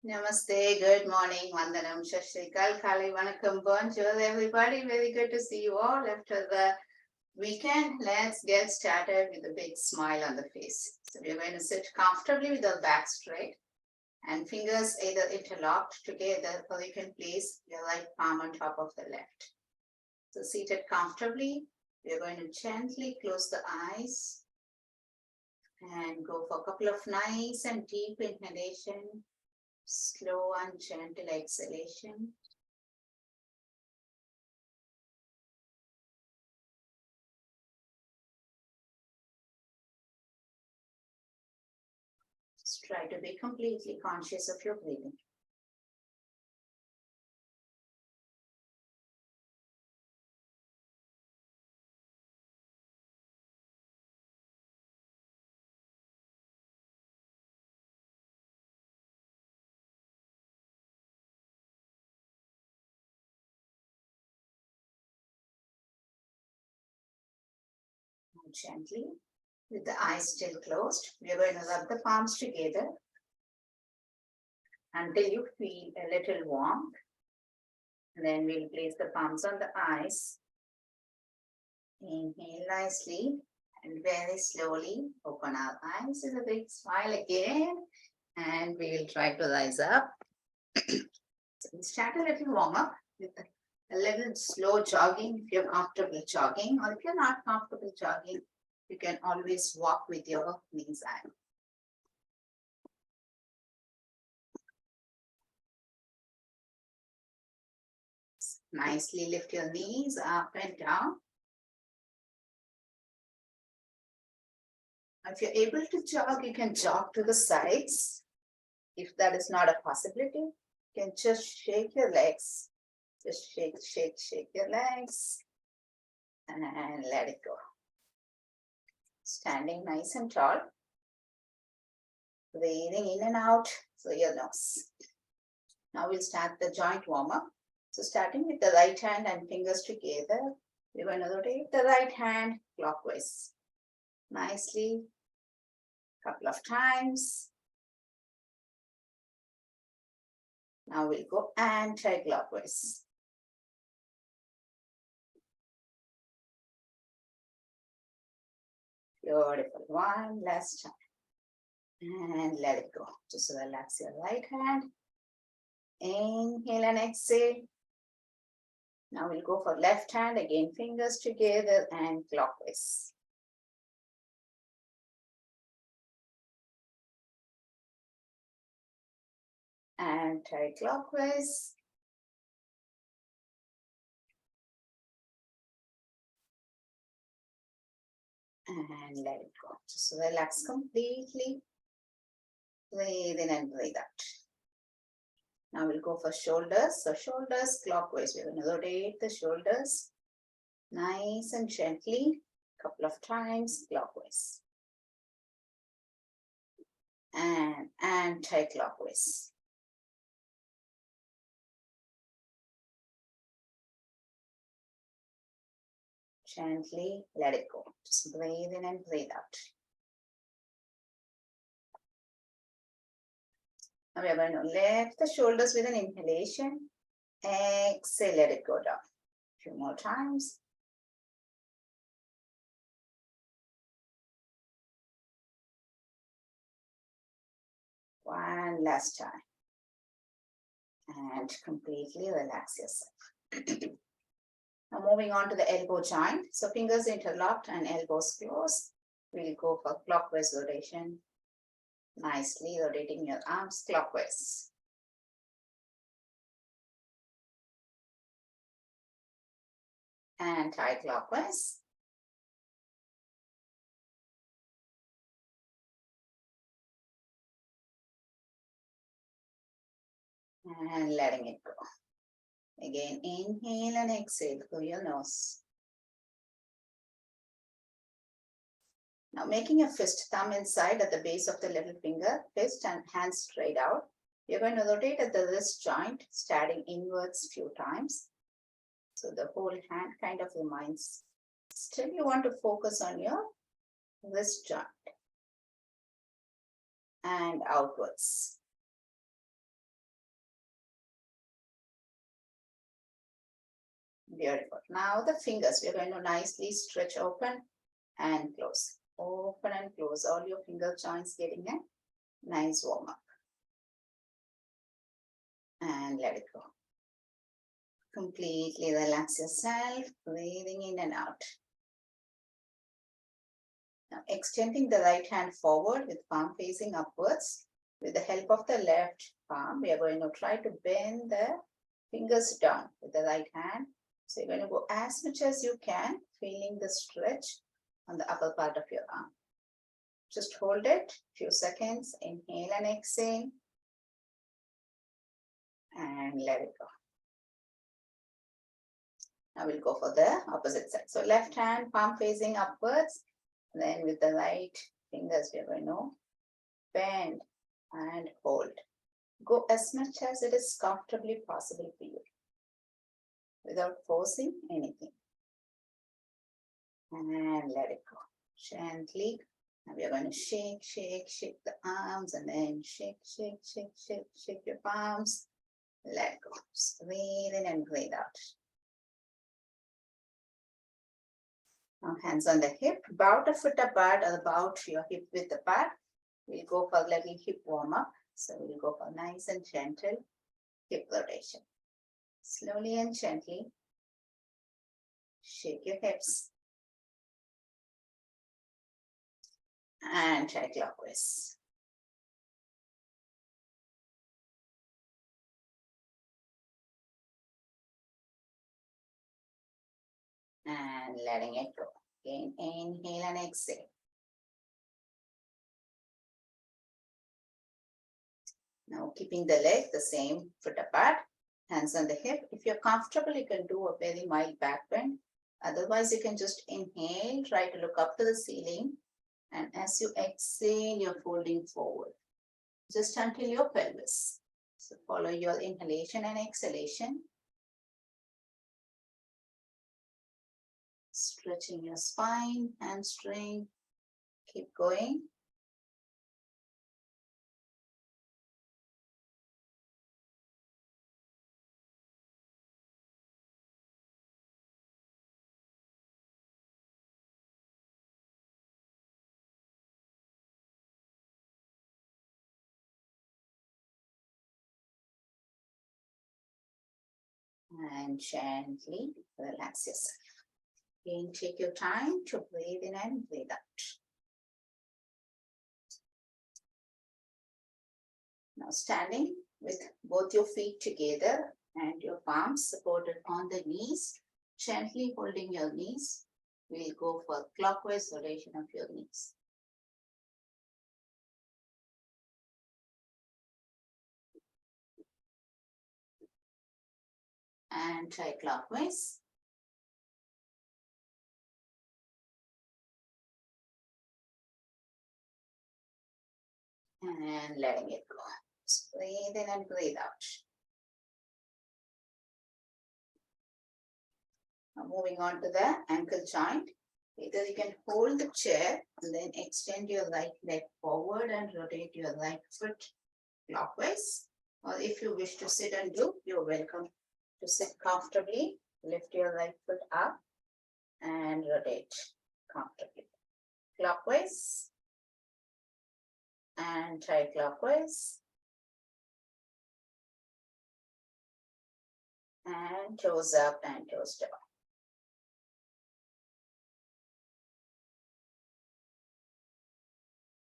Namaste, good morning, Vandanam, Shashrikal, Kali, Vanakkam, bonjour, everybody. Very good to see you all after the weekend. Let's get started with a big smile on the face. So we're going to sit comfortably with our back straight and fingers either interlocked together, or you can place your right palm on top of the left. So seated comfortably, we're going to gently close the eyes and go for a couple of nice and deep inhalation. Slow and gentle exhalation. Just try to be completely conscious of your breathing. Now gently, with the eyes still closed, we are going to rub the palms together until you feel a little warm. And then we'll place the palms on the eyes. Inhale nicely and very slowly open our eyes with a big smile again. And we will try to rise up. So we start a little warm up with a little slow jogging if you're comfortable jogging, or if you're not comfortable jogging, you can always walk with your knees out. Nicely lift your knees up and down. If you're able to jog, you can jog to the sides. If that is not a possibility, you can just shake your legs. Just shake, shake, shake your legs and let it go. Standing nice and tall. Breathing in and out through your nose. Now we'll start the joint warm-up. So starting with the right hand and fingers together, we're going to rotate the right hand clockwise. Nicely, couple of times. Now we'll go anti-clockwise. Beautiful. One last time. And let it go. Just relax your right hand. Inhale and exhale. Now we'll go for left hand. Again, fingers together and clockwise. Anti-clockwise. And let it go. Just relax completely. Breathe in and breathe out. Now we'll go for shoulders. So shoulders clockwise. We're going to rotate the shoulders nice and gently. Couple of times clockwise. And anti-clockwise. Gently let it go. Just breathe in and breathe out. Now we are going to lift the shoulders with an inhalation. Exhale, let it go down. A few more times. One last time. And completely relax yourself. Now moving on to the elbow joint. So fingers interlocked and elbows closed. We'll go for clockwise rotation. Nicely rotating your arms clockwise. Anti-clockwise. And letting it go. Again, inhale and exhale through your nose. Now making a fist, thumb inside at the base of the little finger, fist and hands straight out. You're going to rotate at the wrist joint, starting inwards few times. So the whole hand kind of remains. Still you want to focus on your wrist joint. And outwards. Beautiful. Now the fingers, we're going to nicely stretch open and close. Open and close. All your finger joints getting a nice warm up. And let it go. Completely relax yourself, breathing in and out. Now extending the right hand forward with palm facing upwards. With the help of the left palm, we are going to try to bend the fingers down with the right hand. So you're going to go as much as you can, feeling the stretch on the upper part of your arm. Just hold it few seconds, inhale and exhale, and let it go. Now we'll go for the opposite side. So left hand, palm facing upwards, then with the right fingers, we're going to bend and hold. Go as much as it is comfortably possible for you, without forcing anything. And let it go. Gently. Now we are going to shake, shake, shake the arms, and then shake, shake, shake, shake, shake your palms. Let go. Just breathe in and breathe out. Now hands on the hip, about a foot apart or about your hip width apart. We'll go for a little hip warm up. So we'll go for nice and gentle hip rotation. Slowly and gently shake your hips. And anti-clockwise. And letting it go. Again, inhale and exhale. Now keeping the leg the same foot apart, hands on the hip. If you're comfortable, you can do a very mild back bend. Otherwise, you can just inhale, try to look up to the ceiling. And as you exhale, you're folding forward, just until your pelvis. So follow your inhalation and exhalation. Stretching your spine, hamstring. Keep going. And gently relax yourself. Again, take your time to breathe in and breathe out. Now standing with both your feet together and your palms supported on the knees, gently holding your knees. We'll go for clockwise rotation of your knees. Anti-clockwise. And letting it go. Just breathe in and breathe out. Now moving on to the ankle joint. Either you can hold the chair and then extend your right leg forward and rotate your right foot clockwise. Or if you wish to sit and do, you're welcome to sit comfortably. Lift your right foot up and rotate comfortably. Clockwise. Anti-clockwise. And toes up and toes down.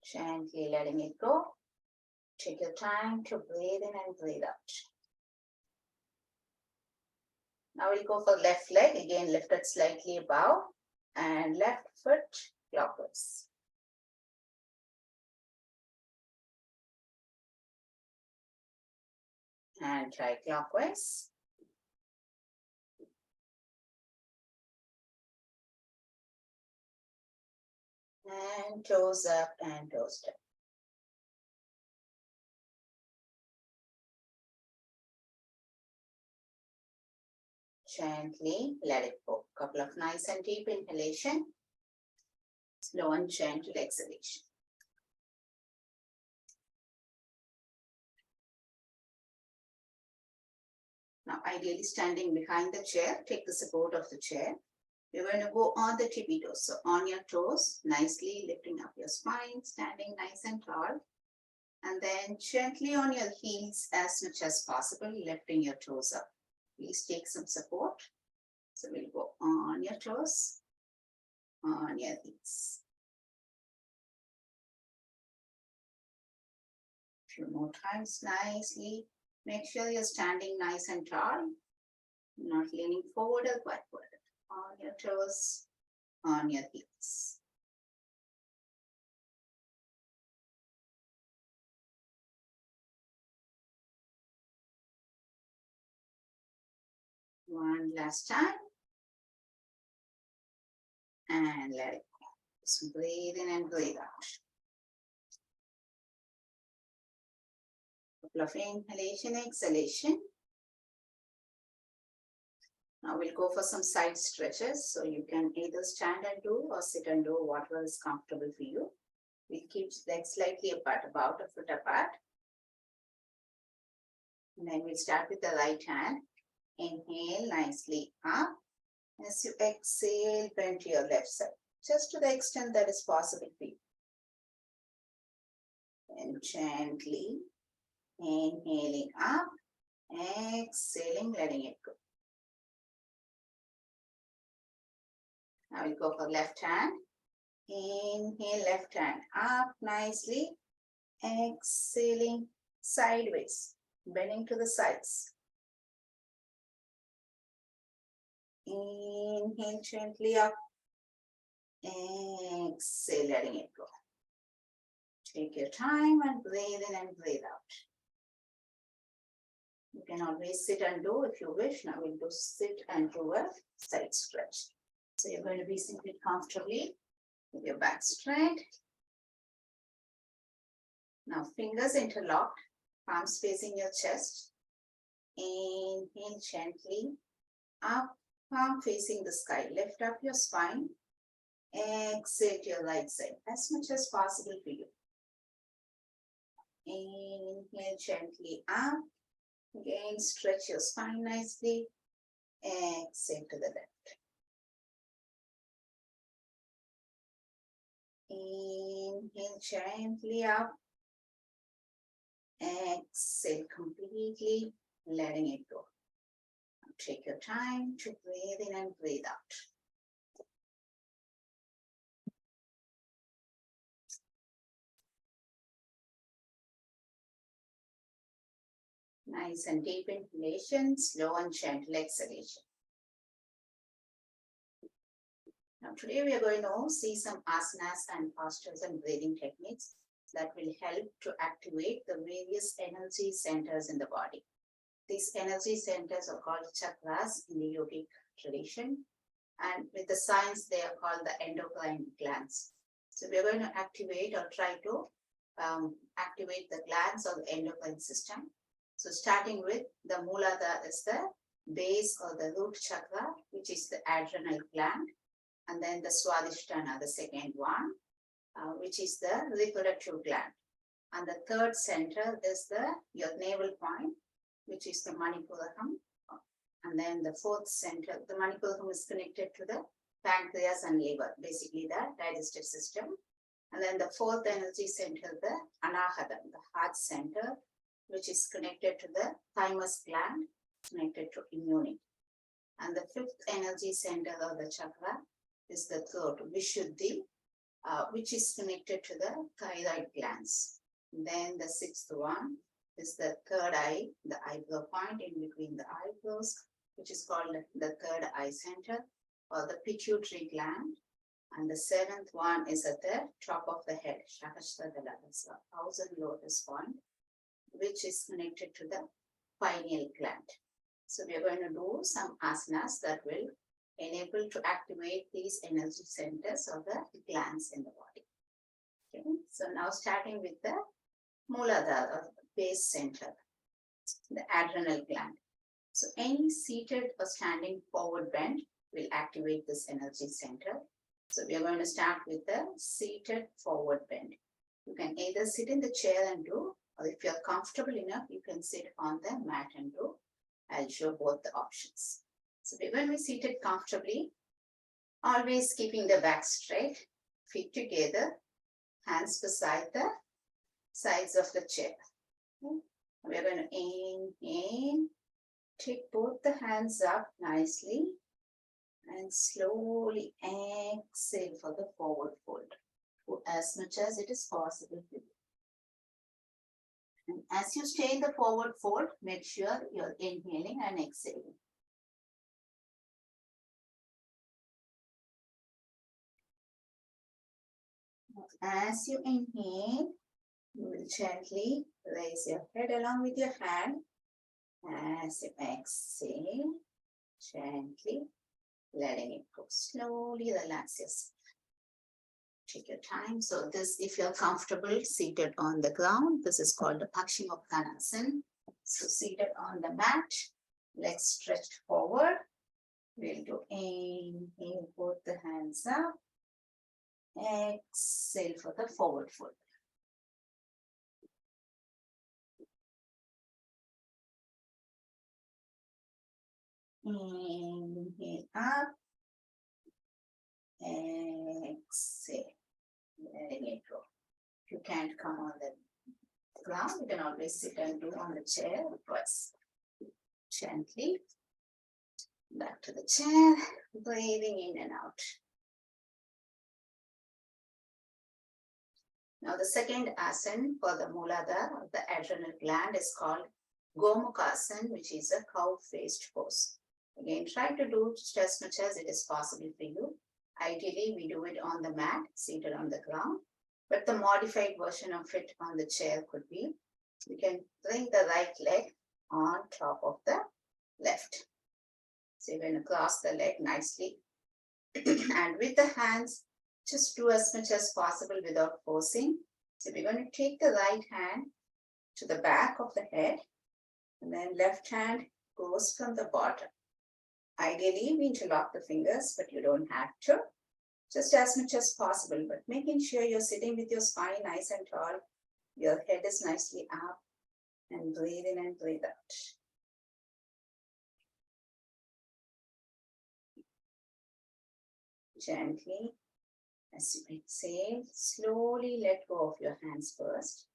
Gently letting it go. Take your time to breathe in and breathe out. Now we'll go for left leg. Again, lift it slightly above and left foot clockwise. Anti-clockwise. And toes up and toes down. Gently let it go. Couple of nice and deep inhalation. Slow and gentle exhalation. Now, ideally standing behind the chair, take the support of the chair. You're going to go on the tippy toes. So on your toes, nicely lifting up your spine, standing nice and tall. And then gently on your heels as much as possible, lifting your toes up. Please take some support. So we'll go on your toes, on your heels. A few more times nicely. Make sure you're standing nice and tall, not leaning forward or backward. On your toes, on your heels. One last time. And let it go. Just breathe in and breathe out. Couple of inhalation, exhalation. Now we'll go for some side stretches. So you can either stand and do or sit and do whatever is comfortable for you. We'll keep legs slightly apart, about a foot apart. And then we'll start with the right hand. Inhale nicely up. As you exhale, bend to your left side, just to the extent that is possible for you. And gently inhaling up, exhaling, letting it go. Now we'll go for left hand. Inhale, left hand up nicely, exhaling sideways, bending to the sides. Inhale gently up, exhale, letting it go. Take your time and breathe in and breathe out. You can always sit and do if you wish. Now we'll do sit and do a side stretch. So you're going to be seated comfortably with your back straight. Now fingers interlocked, palms facing your chest. Inhale gently up, palm facing the sky. Lift up your spine. Exhale to your right side as much as possible for you. Inhale gently up. Again, stretch your spine nicely. Exhale to the left. Inhale gently up. Exhale completely, letting it go. Now take your time to breathe in and breathe out. Nice and deep inhalation, slow and gentle exhalation. Now today we are going to see some asanas and postures and breathing techniques that will help to activate the various energy centers in the body. These energy centers are called chakras in the yogic tradition, and with the science they are called the endocrine glands. So we are going to activate or try to activate the glands or the endocrine system. So starting with the Muladhara is the base or the root chakra, which is the adrenal gland. And then the Swadhisthana, the second one, which is the reproductive gland. And the third center is your navel point, which is the Manipuraham. And then the fourth center, the Manipuraham is connected to the pancreas and liver, basically the digestive system. And then the fourth energy center, the Anahata, the heart center, which is connected to the thymus gland, connected to immunity. And the fifth energy center of the chakra is the throat, Vishuddhi, which is connected to the thyroid glands. Then the sixth one is the third eye, the eyebrow point in between the eyebrows, which is called the third eye center or the pituitary gland. And the seventh one is at the top of the head, Shakashradala, so thousand lotus point, which is connected to the pineal gland. So we are going to do some asanas that will enable to activate these energy centers or the glands in the body. Okay, so now starting with the Muladhara or base center, the adrenal gland. So any seated or standing forward bend will activate this energy center. So we are going to start with the seated forward bend. You can either sit in the chair and do, or if you're comfortable enough, you can sit on the mat and do. I'll show both the options. So we're going to be seated comfortably, always keeping the back straight, feet together, hands beside the sides of the chair. We're going to inhale, take both the hands up nicely, and slowly exhale for the forward fold, as much as it is possible for you. And as you stay in the forward fold, make sure you're inhaling and exhaling. As you inhale, you will gently raise your head along with your hand. As you exhale, gently letting it go. Slowly relax yourself. Take your time. So this, if you're comfortable seated on the ground, this is called the Paschimottanasana. So seated on the mat, legs stretched forward. We'll do inhale, both the hands up. Exhale for the forward fold. Inhale up. Exhale. Letting it go. If you can't come on the ground, you can always sit and do on the chair twice. Gently back to the chair, breathing in and out. Now the second asana for the Muladhara, the adrenal gland, is called Gomukhasana, which is a cow-faced pose. Again, try to do just as much as it is possible for you. Ideally, we do it on the mat, seated on the ground, but the modified version of it on the chair could be, you can bring the right leg on top of the left. So you're going to cross the leg nicely. And with the hands, just do as much as possible without forcing. So we're going to take the right hand to the back of the head, and then left hand goes from the bottom. Ideally, we interlock the fingers, but you don't have to. Just as much as possible, but making sure you're sitting with your spine nice and tall. Your head is nicely up, and breathe in and breathe out. Gently, as you exhale, slowly let go of your hands first,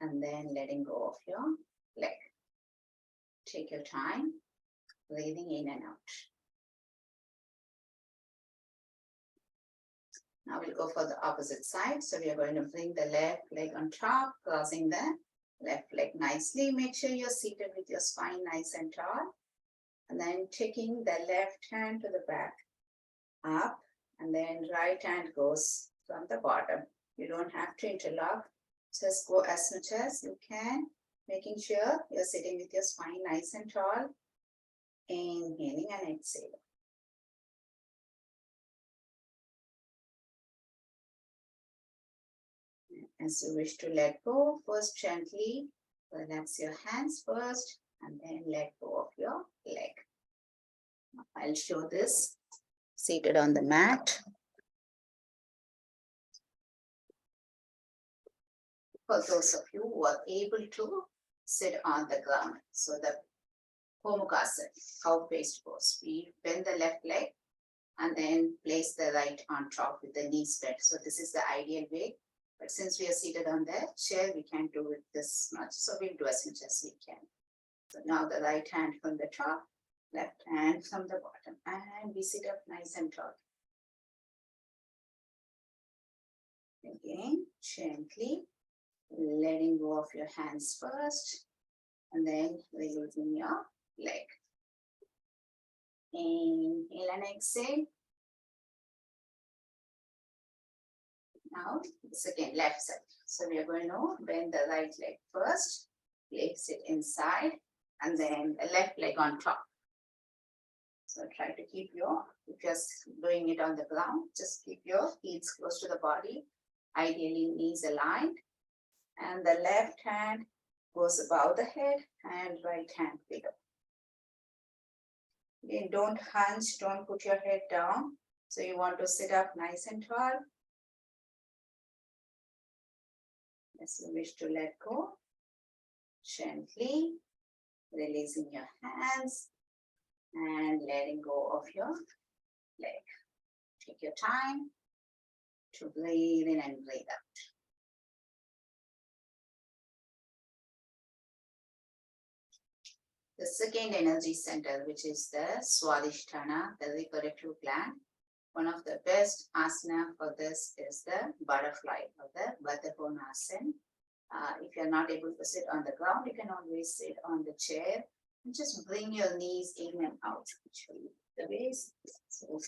and then letting go of your leg. Take your time, breathing in and out. Now we'll go for the opposite side. So we are going to bring the left leg on top, crossing the left leg nicely. Make sure you're seated with your spine nice and tall. And then taking the left hand to the back, up, and then right hand goes from the bottom. You don't have to interlock. Just go as much as you can, making sure you're sitting with your spine nice and tall. Inhaling and exhaling. As you wish to let go, first gently relax your hands first, and then let go of your leg. I'll show this seated on the mat. For those of you who are able to sit on the ground. So the Gomukhasana, cow-faced pose. We bend the left leg and then place the right on top with the knees bent. So this is the ideal way. But since we are seated on the chair, we can't do it this much. So we'll do as much as we can. So now the right hand from the top, left hand from the bottom. And we sit up nice and tall. Again, gently letting go of your hands first. And then releasing your leg. Inhale and exhale. Now, second left side. So we are going to bend the right leg first, place it inside, and then the left leg on top. So try to keep your, if you're doing it on the ground, just keep your heels close to the body, ideally knees aligned, and the left hand goes above the head and right hand below. Again, don't hunch, don't put your head down. So you want to sit up nice and tall. As you wish to let go, gently Releasing your hands and letting go of your leg. Take your time to breathe in and breathe out. The second energy center, which is the Swadhisthana, the reproductive gland. One of the best asana for this is the butterfly or the Baddha-Konasana. If you're not able to sit on the ground, you can always sit on the chair and just bring your knees in and out. Show you the ways. So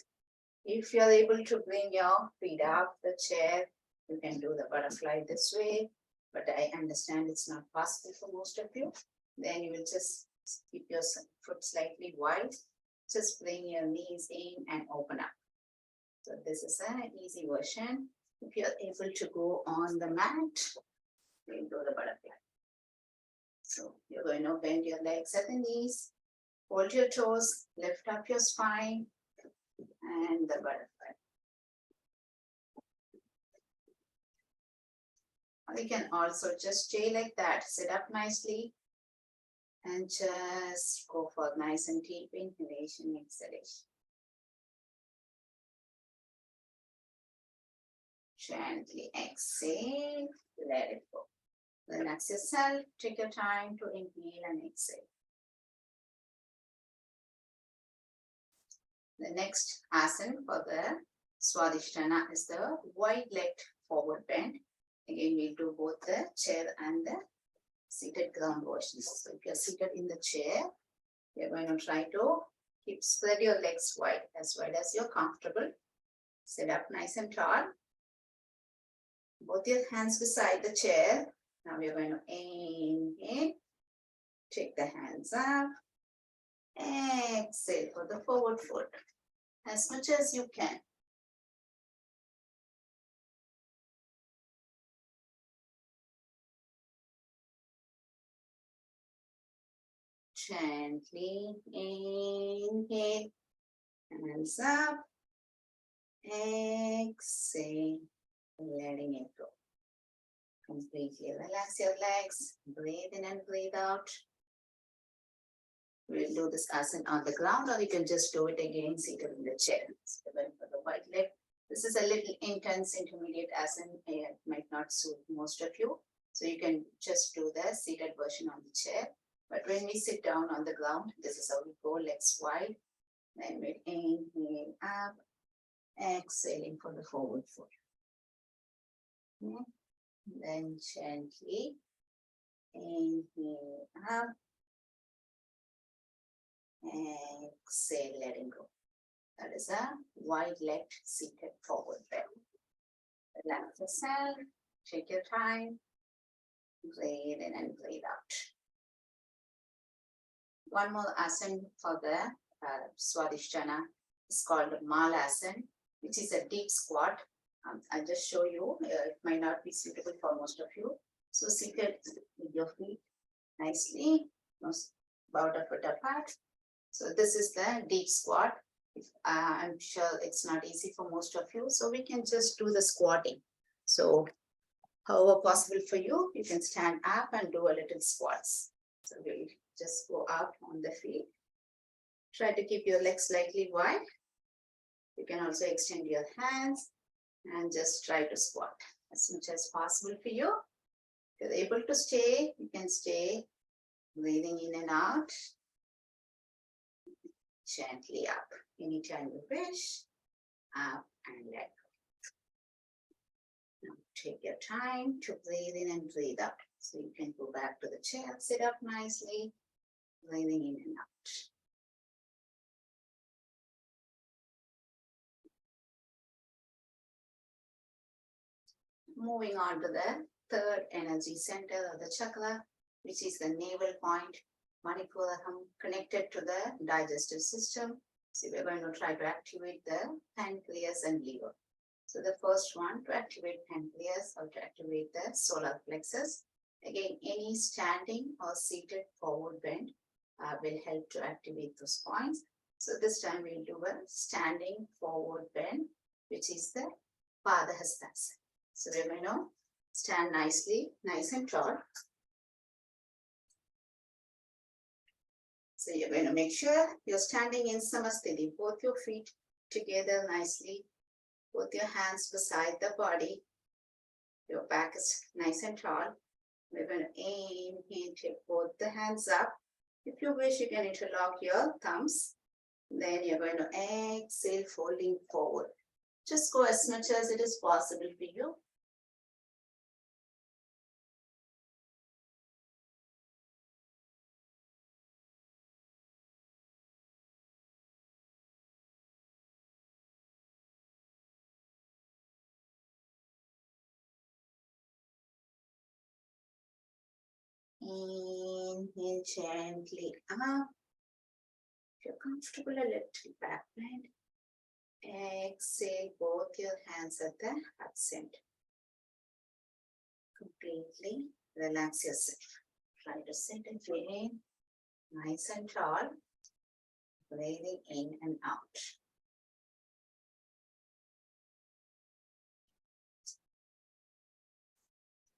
if you're able to bring your feet up the chair, you can do the butterfly this way. But I understand it's not possible for most of you. Then you will just keep your foot slightly wide. Just bring your knees in and open up. So this is an easy version. If you're able to go on the mat, you do the butterfly. So you're going to bend your legs at the knees, hold your toes, lift up your spine, and the butterfly. You can also just stay like that, sit up nicely, and just go for nice and deep inhalation, exhalation. Gently exhale, let it go. Relax yourself, take your time to inhale and exhale. The next asana for the Swadhisthana is the wide-legged forward bend. Again, we'll do both the chair and the seated ground versions. So if you're seated in the chair, you're going to try to spread your legs wide as you're comfortable. Sit up nice and tall. Both your hands beside the chair. Now we're going to inhale, take the hands up, exhale for the forward fold as much as you can. Gently inhale, hands up, exhale, letting it go. Completely relax your legs, breathe in and breathe out. We'll do this asana on the ground, or you can just do it again seated in the chair. So going for the wide leg. This is a little intense intermediate asana. It might not suit most of you. So you can just do the seated version on the chair. But when we sit down on the ground, this is how we go, legs wide. Then we inhale up, exhaling for the forward fold. Okay. Then gently inhale up, exhale, letting go. That is a wide-legged seated forward bend. Relax yourself, take your time, breathe in and breathe out. One more asana for the Swadhisthana is called Malasana, which is a deep squat. I'll just show you. It might not be suitable for most of you. So seated with your feet nicely, about a foot apart. So this is the deep squat. I'm sure it's not easy for most of you. So we can just do the squatting. So however possible for you, you can stand up and do a little squats. So we'll just go up on the feet. Try to keep your legs slightly wide. You can also extend your hands and just try to squat as much as possible for you. If you're able to stay, you can stay, breathing in and out, gently up. Anytime you wish, up and let go. Now take your time to breathe in and breathe out. So you can go back to the chair, sit up nicely, breathing in and out. Moving on to the third energy center of the chakra, which is the navel point, Manipuraham, connected to the digestive system. So we're going to try to activate the pancreas and liver. So the first one, to activate pancreas or to activate the solar plexus. Again, any standing or seated forward bend will help to activate those points. So this time we'll do a standing forward bend, which is the Padahastasana. So we're going to stand nicely, nice and tall. So you're going to make sure you're standing in Samasthiti, both your feet together nicely, both your hands beside the body. Your back is nice and tall. We're going to inhale, take both the hands up. If you wish, you can interlock your thumbs. Then you're going to exhale, folding forward. Just go as much as it is possible for you. Inhale gently up. If you're comfortable, a little back bend. Exhale, both your hands at the heart center. Completely relax yourself. Try to sit again, nice and tall. Breathing in and out.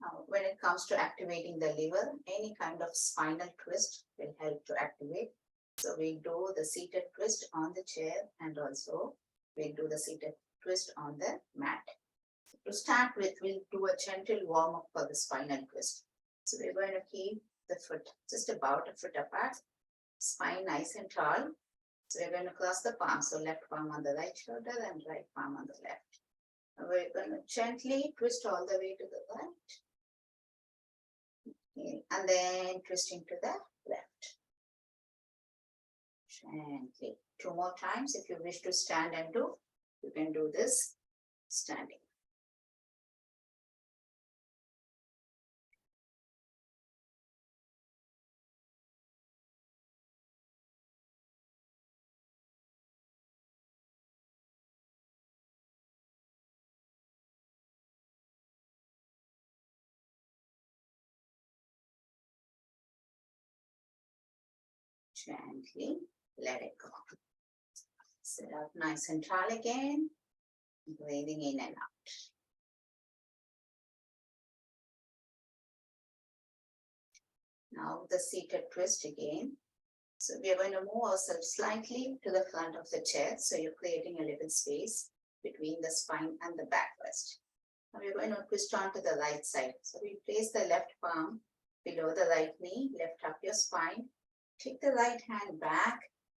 Now, when it comes to activating the liver, any kind of spinal twist will help to activate. So we do the seated twist on the chair, and also we do the seated twist on the mat. To start with, we'll do a gentle warm up for the spinal twist. So we're going to keep the foot just about a foot apart, spine nice and tall. So we're going to cross the palms, so left palm on the right shoulder and right palm on the left. And we're going to gently twist all the way to the right. Okay. And then twisting to the left. Gently. 2 more times. If you wish to stand and do, you can do this standing. Gently let it go. Sit up nice and tall again. Breathing in and out. Now the seated twist again. So we are going to move ourselves slightly to the front of the chair. So you're creating a little space between the spine and the backrest. Now we're going to twist onto the right side. So we place the left palm below the right knee, lift up your spine. Take the right hand back,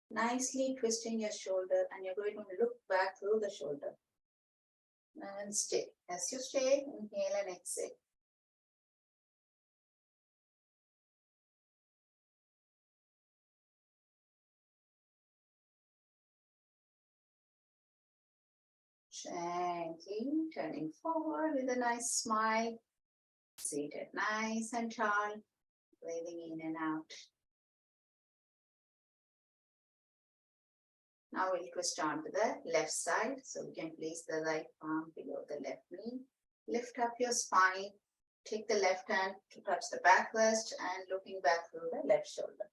nicely twisting your shoulder, and you're going to look back through the shoulder. And stay. As you stay, inhale and exhale. Gently turning forward with a nice smile. Seated nice and tall. Breathing in and out. Now we'll twist on to the left side. So we can place the right palm below the left knee. Lift up your spine. Take the left hand to touch the backrest and looking back through the left shoulder.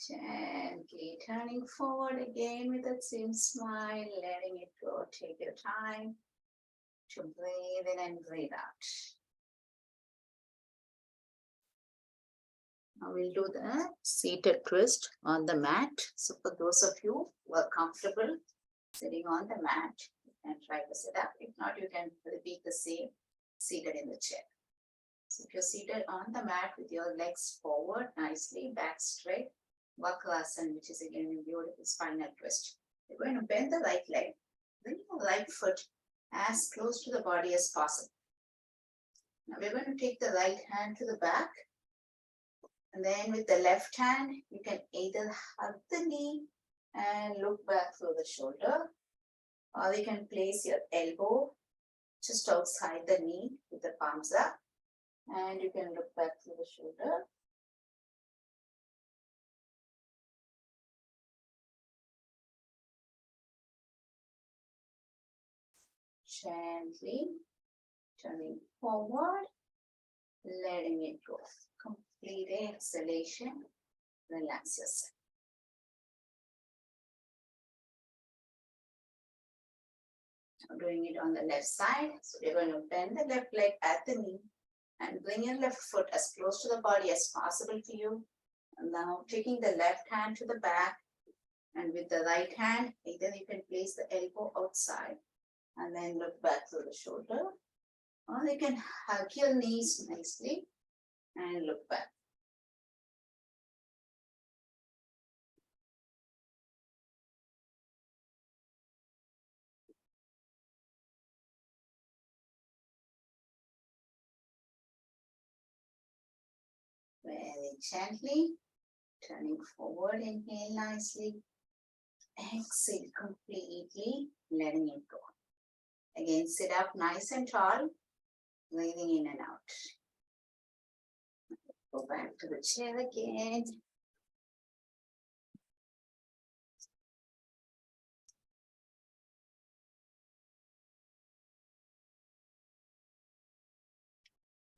Gently turning forward again with that same smile, letting it go. Take your time to breathe in and breathe out. Now we'll do the seated twist on the mat. So for those of you who are comfortable sitting on the mat, you can try to sit up. If not, you can repeat the same seated in the chair. So if you're seated on the mat with your legs forward nicely, back straight, Asana, which is again a beautiful spinal twist. You're going to bend the right leg, bring your right foot as close to the body as possible. Now we're going to take the right hand to the back, and then with the left hand, you can either hug the knee and look back through the shoulder, or you can place your elbow just outside the knee with the palms up, and you can look back through the shoulder. Gently turning forward, letting it go. Complete exhalation. Relax yourself. Doing it on the left side. So we're going to bend the left leg at the knee and bring your left foot as close to the body as possible for you. And now taking the left hand to the back, and with the right hand, either you can place the elbow outside and then look back through the shoulder, or you can hug your knees nicely and look back. Very gently, turning forward, inhale nicely, exhale completely, letting it go. Again, sit up nice and tall, breathing in and out. Go back to the chair again.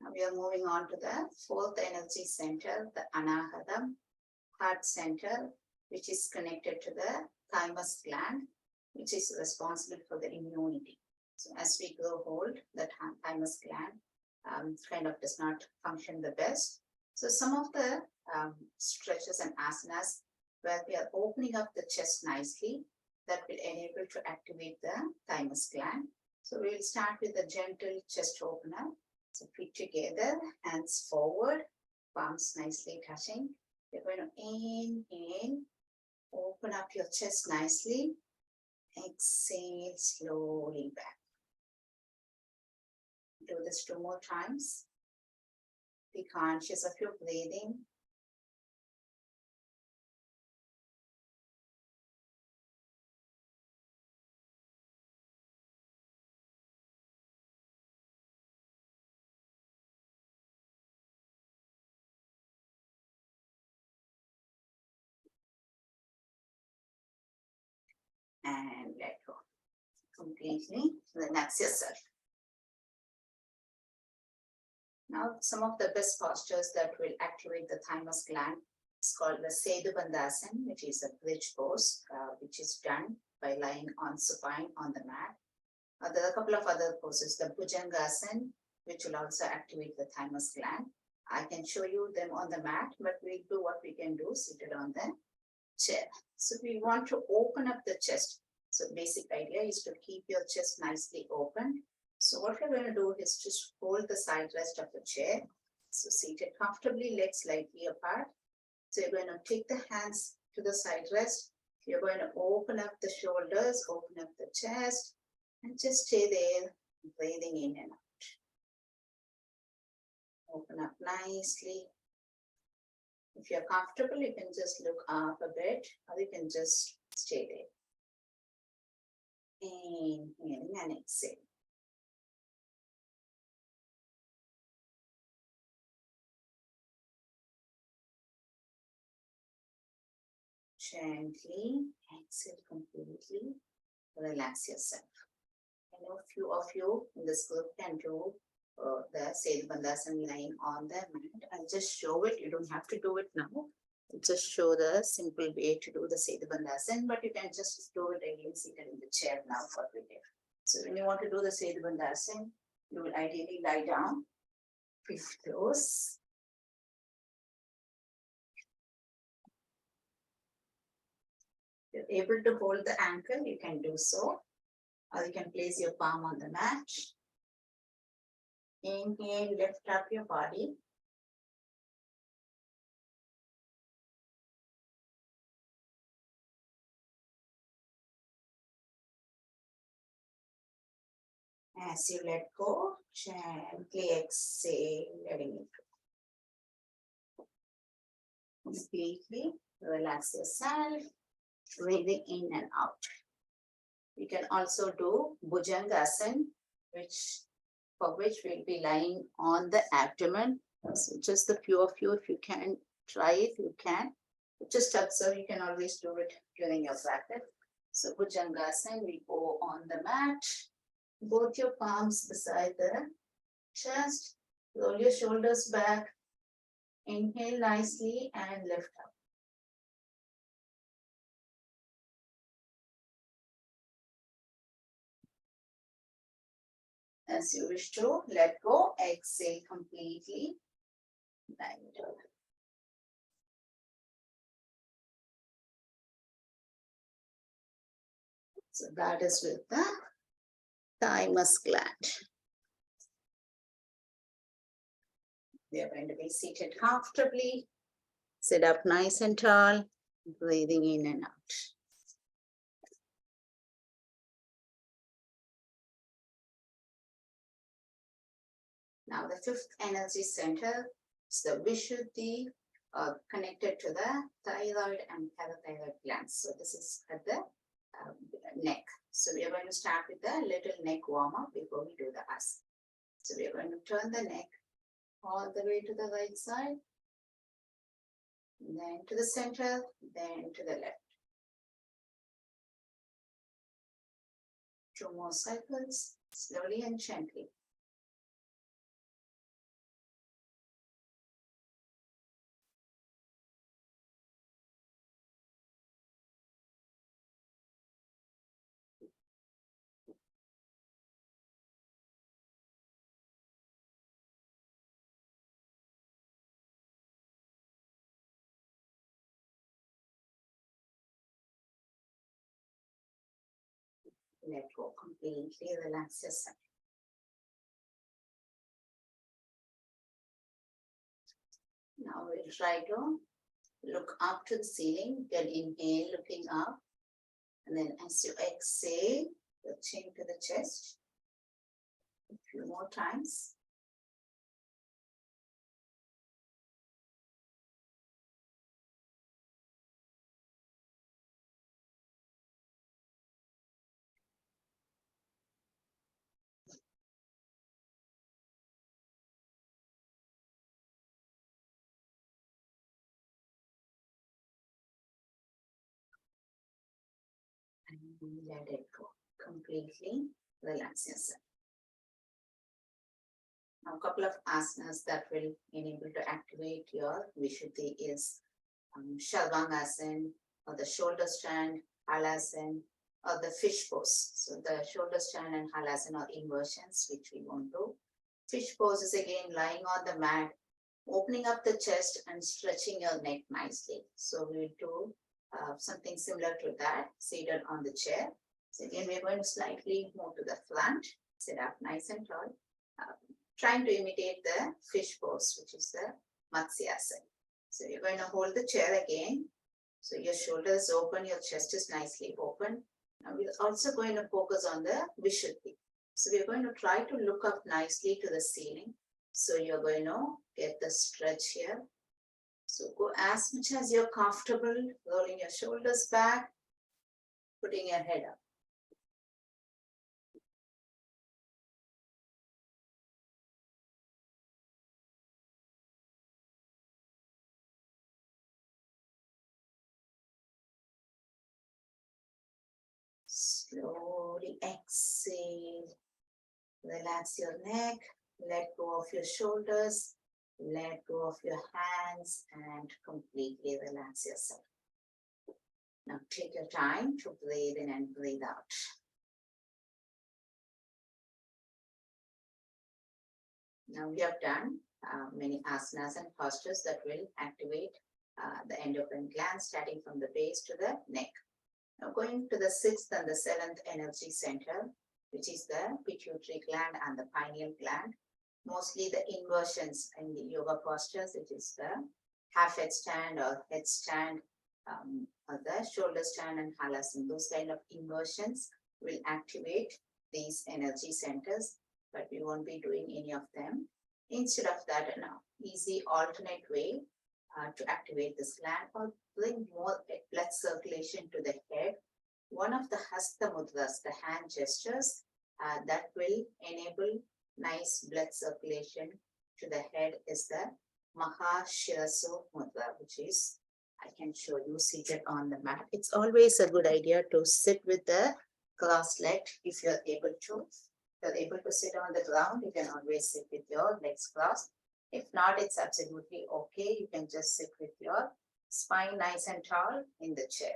Now we are moving on to the fourth energy center, the Anahata heart center, which is connected to the thymus gland, which is responsible for the immunity. So as we grow old, the thymus gland kind of does not function the best. So some of the stretches and asanas where we are opening up the chest nicely, that will enable to activate the thymus gland. So we will start with a gentle chest opener. So feet together, hands forward, palms nicely touching. You're going to inhale, open up your chest nicely, exhale slowly back. Do this 2 more times. Be conscious of your breathing. And let go completely. Relax yourself. Now, some of the best postures that will activate the thymus gland is called the Sedu Bandhasan, which is a bridge pose, which is done by lying on supine on the mat. There are a couple of other poses, the Bhujangasan, which will also activate the thymus gland. I can show you them on the mat, but we'll do what we can do seated on the chair. So we want to open up the chest. So basic idea is to keep your chest nicely open. So what we're going to do is just hold the side rest of the chair. So seated comfortably, legs slightly apart. So you're going to take the hands to the side rest. You're going to open up the shoulders, open up the chest, and just stay there, breathing in and out. Open up nicely. If you're comfortable, you can just look up a bit, or you can just stay there. Inhaling and exhaling. Gently exhale completely. Relax yourself. I know a few of you in this group can do the Sedu Bandhasan lying on the mat. I'll just show it. You don't have to do it now. I'll just show the simple way to do the Sedu Bandhasan, but you can just do it again seated in the chair now for the day. So when you want to do the Sedu Bandhasan, you will ideally lie down, feet close. If you're able to hold the ankle, you can do so. Or you can place your palm on the mat. Inhale, lift up your body. As you let go, gently exhale, letting it go. Completely relax yourself, breathing in and out. You can also do Bhujangasan, for which we'll be lying on the abdomen. So just a few of you, if you can try it, you can. Just observe, you can always do it during your practice. So Bhujangasan, we go on the mat, both your palms beside the chest, roll your shoulders back, inhale nicely and lift up. as you wish to let go, exhale completely. So that is with the thymus gland. We are going to be seated comfortably. Sit up nice and tall, breathing in and out. Now the fifth energy center is the Vishuddhi, connected to the thyroid and parathyroid glands. So this is at the neck. So we are going to start with a little neck warm up before we do the asana. So we are going to turn the neck all the way to the right side, then to the center, then to the left. 2 more cycles, slowly and gently. Let go completely, relax yourself. Now we'll try to look up to the ceiling. Then inhale, looking up. And then as you exhale, the chin to the chest. A few more times. And let it go. Completely relax yourself. Now, a couple of asanas that will enable to activate your Vishuddhi is Shalvangasana, or the shoulder stand, Halasana, or the fish pose. So the shoulder stand and Halasana are inversions, which we want to. Fish pose is again lying on the mat, opening up the chest and stretching your neck nicely. So we will do something similar to that, seated on the chair. So again, we're going to slightly move to the front, sit up nice and tall, trying to imitate the fish pose, which is the Matsyasana. So you're going to hold the chair again. So your shoulders open, your chest is nicely open. Now we're also going to focus on the Vishuddhi. So we're going to try to look up nicely to the ceiling. So you're going to get the stretch here. So go as much as you're comfortable, rolling your shoulders back, putting your head up. Slowly exhale, relax your neck, let go of your shoulders, let go of your hands, and completely relax yourself. Now take your time to breathe in and breathe out. Now we have done many asanas and postures that will activate the endocrine glands, starting from the base to the neck. Now going to the 6th and the 7th energy center, which is the pituitary gland and the pineal gland. Mostly the inversions in the yoga postures, which is the half headstand or headstand, or the shoulder stand and halasana. Those kind of inversions will activate these energy centers, but we won't be doing any of them. Instead of that, an easy alternate way to activate this gland or bring more blood circulation to the head. One of the hasta mudras, the hand gestures, that will enable nice blood circulation to the head is the Mahashiraso mudra, which is, I can show you seated on the mat. It's always a good idea to sit with the crossed leg if you're able to. If you're able to sit on the ground, you can always sit with your legs crossed. If not, it's absolutely okay. You can just sit with your spine nice and tall in the chair.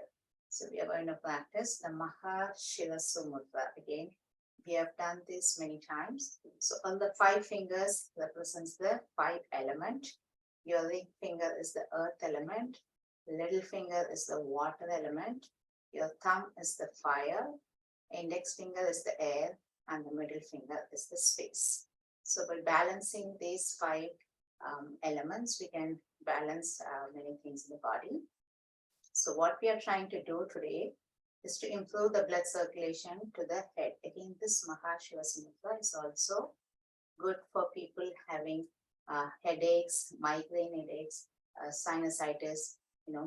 So we are going to practice the Mahashiraso mudra. Again, We have done this many times. So on the 5 fingers represents the 5 element. Your ring finger is the earth element. Little finger is the water element. Your thumb is the fire. Index finger is the air. And the middle finger is the space. So by balancing these 5 elements, we can balance many things in the body. So what we are trying to do today is to improve the blood circulation to the head. Again, this Mahashivasmrita is also good for people having headaches, migraine headaches, sinusitis,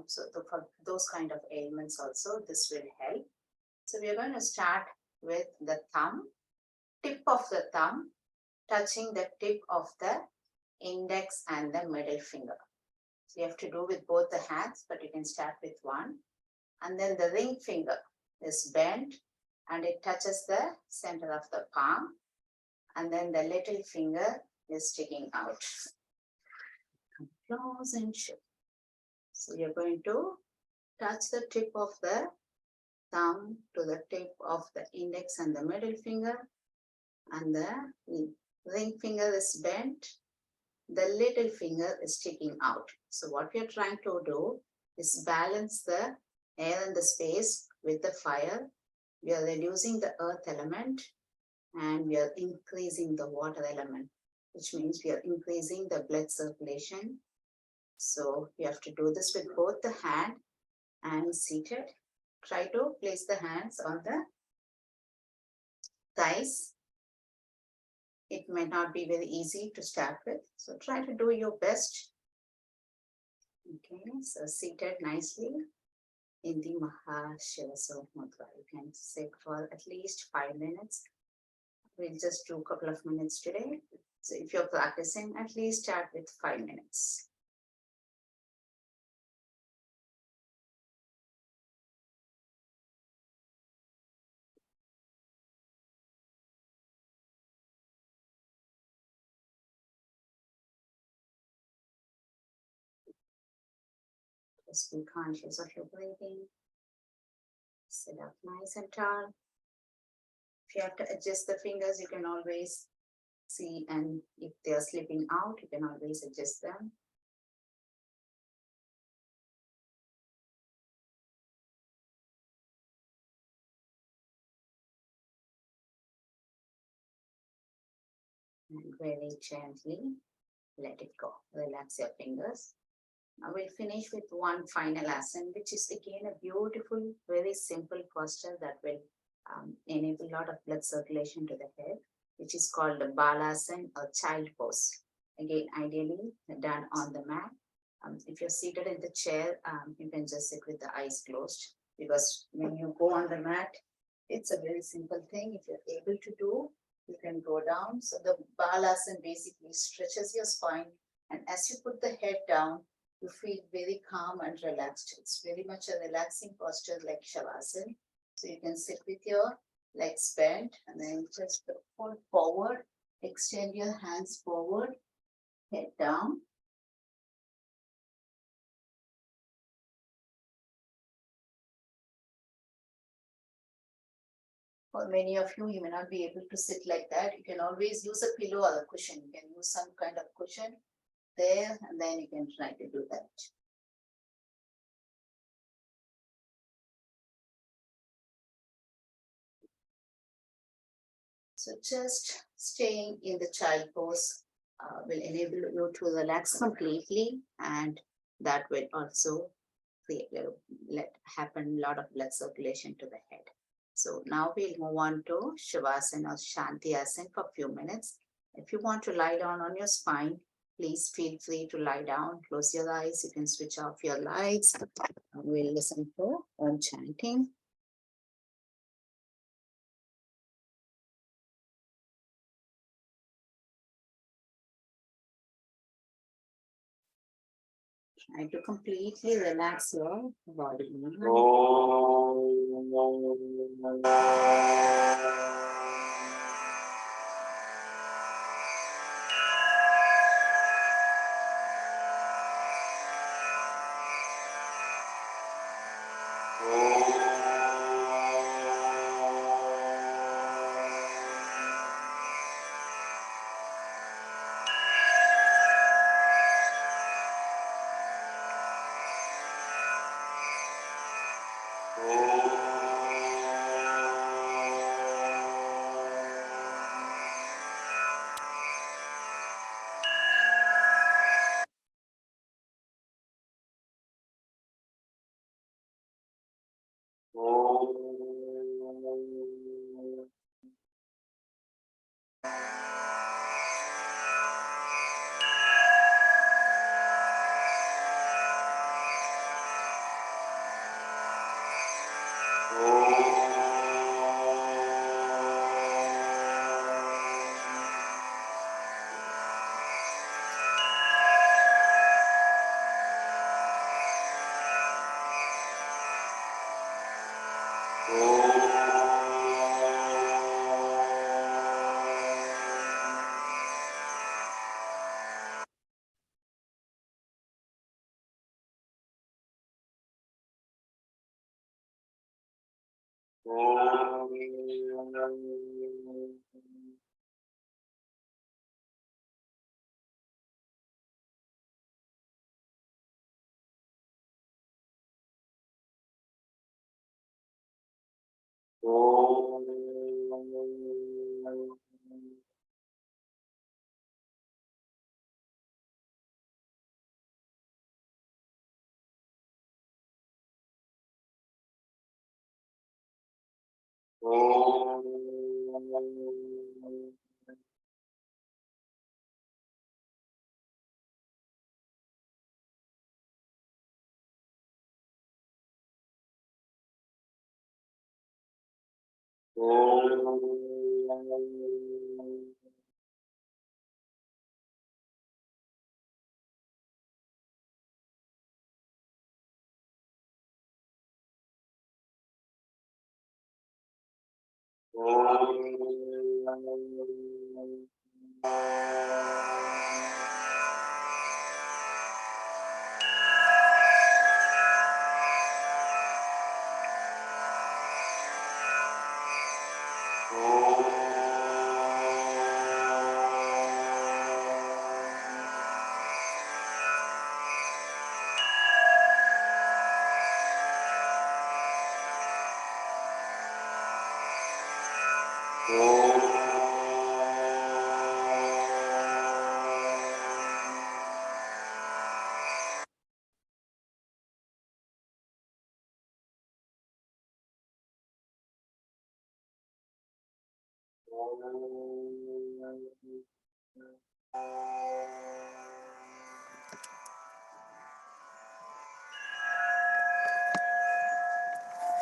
so for those kind of ailments also, this will help. So we are going to start with the thumb, tip of the thumb, touching the tip of the index and the middle finger. So you have to do with both the hands, but you can start with one. And then the ring finger is bent and it touches the center of the palm. And then the little finger is sticking out. Close and show. So you're going to touch the tip of the thumb to the tip of the index and the middle finger. And the ring finger is bent. The little finger is sticking out. So what we are trying to do is balance the air and the space with the fire. We are reducing the earth element and we are increasing the water element, which means we are increasing the blood circulation. So you have to do this with both the hand and seated. Try to place the hands on the thighs. It may not be very easy to start with, so try to do your best. Okay, so seated nicely in the Mahashivasmrita Mudra. You can sit for at least 5 minutes. We'll just do a couple of minutes today. So if you're practicing, at least start with 5 minutes. Just be conscious of your breathing. Sit up nice and tall. If you have to adjust the fingers, you can always see, and if they are slipping out, you can always adjust them. And very gently let it go. Relax your fingers. Now we'll finish with one final asana, which is again a beautiful, very simple posture that will enable a lot of blood circulation to the head, which is called the Balasana or child pose. Again, ideally done on the mat. If you're seated in the chair, you can just sit with the eyes closed, because when you go on the mat, it's a very simple thing. If you're able to do, you can go down. So the Balasana basically stretches your spine, and as you put the head down, you feel very calm and relaxed. It's very much a relaxing posture like Shavasana. So you can sit with your legs bent and then just pull forward, extend your hands forward, head down. For many of you, you may not be able to sit like that. You can always use a pillow or a cushion. You can use some kind of cushion there, and then you can try to do that. So just staying in the child pose will enable you to relax completely, and that will also let happen a lot of blood circulation to the head. So now we'll move on to Shavasana or Shanti Asana for a few minutes. If you want to lie down on your spine, please feel free to lie down, close your eyes. You can switch off your lights. We'll listen to Om chanting. Try to completely relax your body.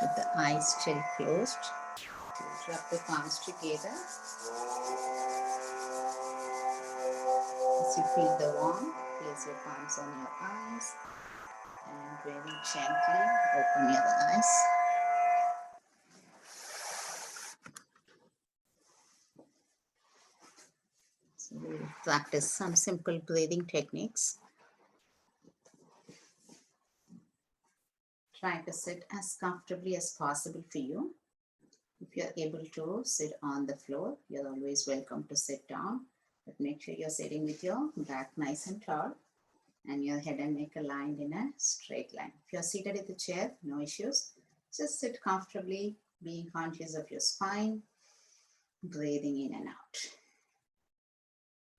With the eyes still closed, rub the palms together. As you feel the warmth, place your palms on your eyes and very gently open your eyes. So we'll practice some simple breathing techniques. Try to sit as comfortably as possible for you. If you're able to sit on the floor, you're always welcome to sit down. But make sure you're sitting with your back nice and tall and your head and neck aligned in a straight line. If you're seated in the chair, no issues. Just sit comfortably, being conscious of your spine, breathing in and out.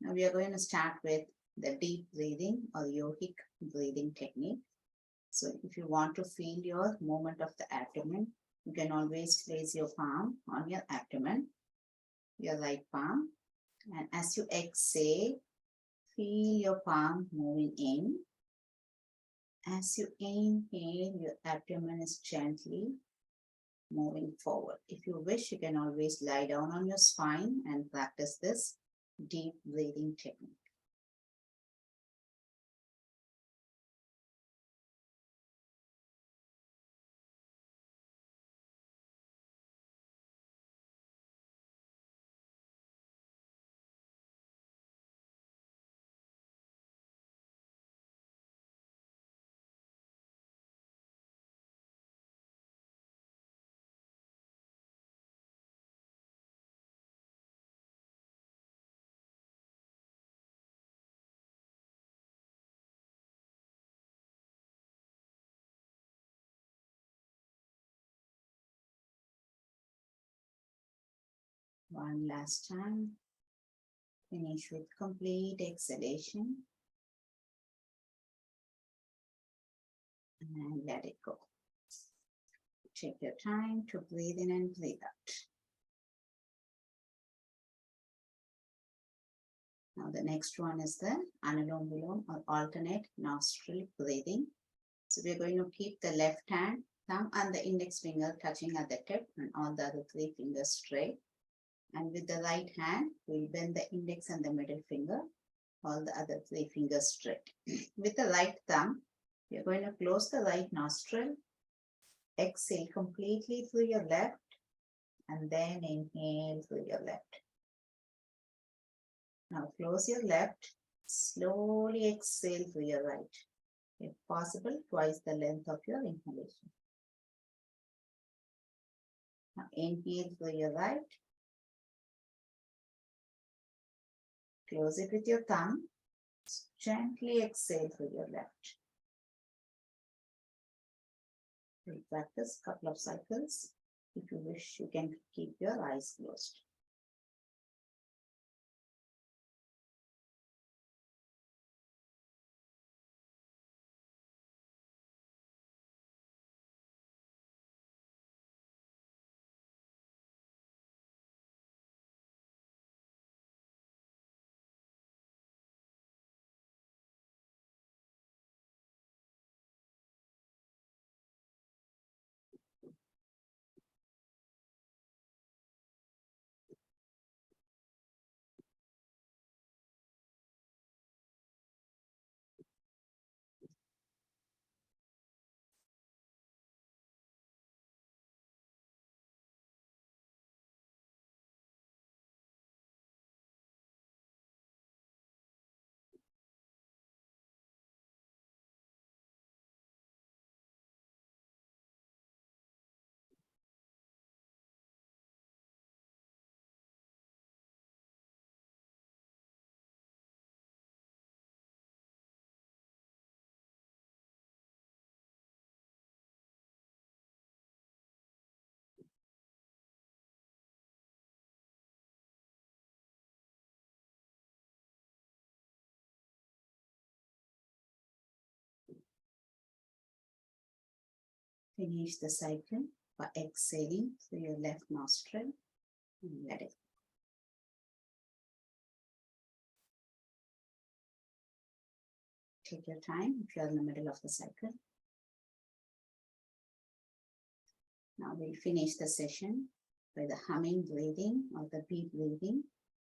Now we are going to start with the deep breathing or yogic breathing technique. So if you want to feel your movement of the abdomen, you can always place your palm on your abdomen, your right palm. And as you exhale, feel your palm moving in. As you inhale, your abdomen is gently moving forward. If you wish, you can always lie down on your spine and practice this deep breathing technique. One last time. Finish with complete exhalation. And let it go. Take your time to breathe in and breathe out. Now the next one is the Anulom Vilom or alternate nostril breathing. So we're going to keep the left hand, thumb and the index finger touching at the tip and all the other three fingers straight. And with the right hand, we'll bend the index and the middle finger, all the other three fingers straight. With the right thumb, you're going to close the right nostril, exhale completely through your left, and then inhale through your left. Now close your left, slowly exhale through your right. If possible, twice the length of your inhalation. Now inhale through your right. Close it with your thumb. Gently exhale through your left. We'll practice a couple of cycles. If you wish, you can keep your eyes closed. Finish the cycle by exhaling through your left nostril and let it go. Take your time if you are in the middle of the cycle. Now we'll finish the session by the humming breathing or the bee breathing,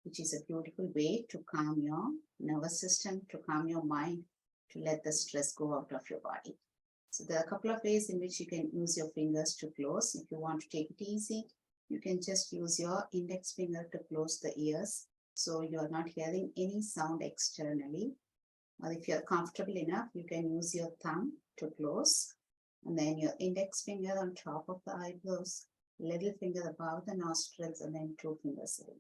which is a beautiful way to calm your nervous system, to calm your mind, to let the stress go out of your body. So there are a couple of ways in which you can use your fingers to close. If you want to take it easy, you can just use your index finger to close the ears, so you are not hearing any sound externally. Or if you're comfortable enough, you can use your thumb to close, and then your index finger on top of the eyebrows, little finger above the nostrils, and then two fingers in.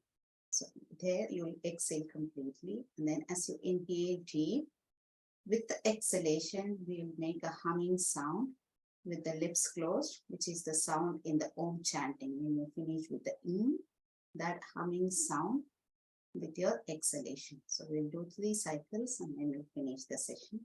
So there you'll exhale completely, and then as you inhale deep, with the exhalation, we'll make a humming sound with the lips closed, which is the sound in the Om chanting. When you finish with the in, that humming sound with your exhalation. So we'll do 3 cycles and then we'll finish the session.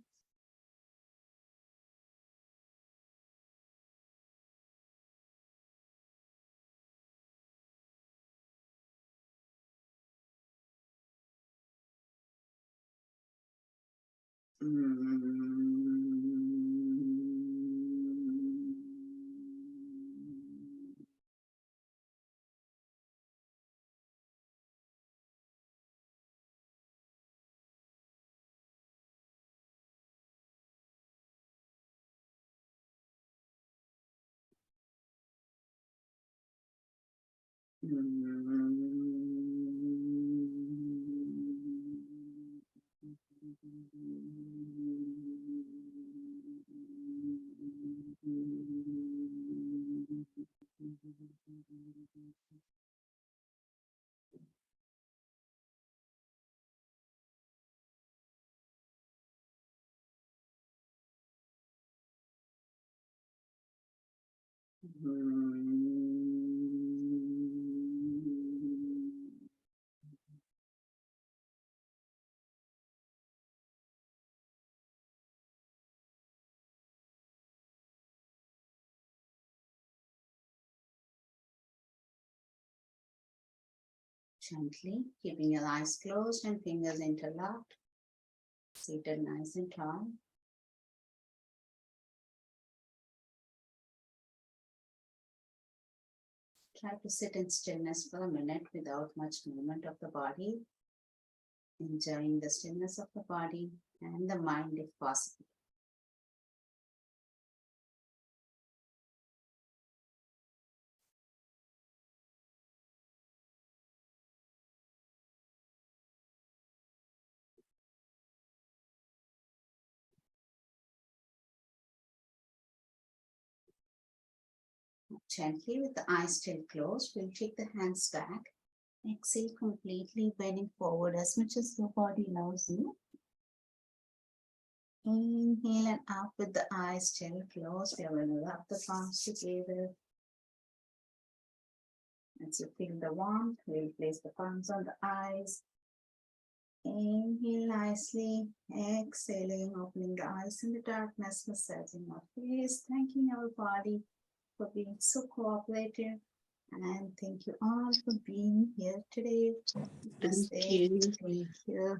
Gently, keeping your eyes closed and fingers interlocked, seated nice and tall. Try to sit in stillness for a minute without much movement of the body, enjoying the stillness of the body and the mind if possible. Gently with the eyes still closed, we'll take the hands back. Exhale completely, bending forward as much as your body allows you. Inhale and out with the eyes still closed. We are going to rub the palms together. As you feel the warmth, we'll place the palms on the eyes. Inhale nicely, exhaling, opening the eyes in the darkness, massaging our face, thanking our body for being so cooperative. And thank you all for being here today. Thank you. Thank you.